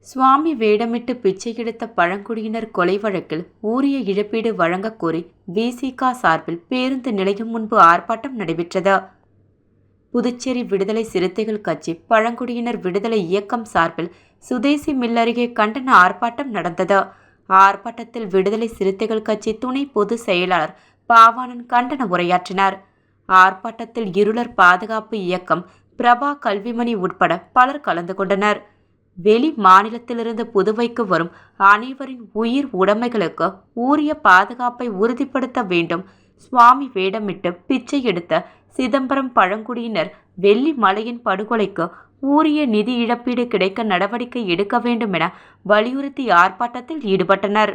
சுவாமி வேடமிட்டு பிச்சை எடுத்த பழங்குடியினர் கொலை வழக்கில் உரிய இழப்பீடு வழங்கக் கோரி விசிக சார்பில் பேருந்து நிலையம் முன்பு ஆர்ப்பாட்டம் நடைபெற்றது. புதுச்சேரி விடுதலை சிறுத்தைகள் கட்சி பழங்குடியினர் விடுதலை இயக்கம் சார்பில் சுதேசி மில் அருகே கண்டன ஆர்ப்பாட்டம் நடந்தது. ஆர்ப்பாட்டத்தில் விடுதலை சிறுத்தைகள் கட்சி துணை பொதுச் செயலாளர் பாவாணன் கண்டன உரையாற்றினார். ஆர்ப்பாட்டத்தில் இருளர் பாதுகாப்பு இயக்கம் பிரபா கல்விமணி உட்பட பலர் கலந்து கொண்டனர். வெளி மாநிலத்திலிருந்து புதுவைக்கு வரும் அனைவரின் உயிர் உடைமைகளுக்கு உரிய பாதுகாப்பை உறுதிப்படுத்த வேண்டும். சுவாமி வேடமிட்டு பிச்சை எடுத்த சிதம்பரம் பழங்குடியினர் வெள்ளிமலையின் படுகொலைக்கு உரிய நிதி இழப்பீடு கிடைக்க நடவடிக்கை எடுக்க வேண்டும் என வலியுறுத்தி ஆர்ப்பாட்டத்தில் ஈடுபட்டனர்.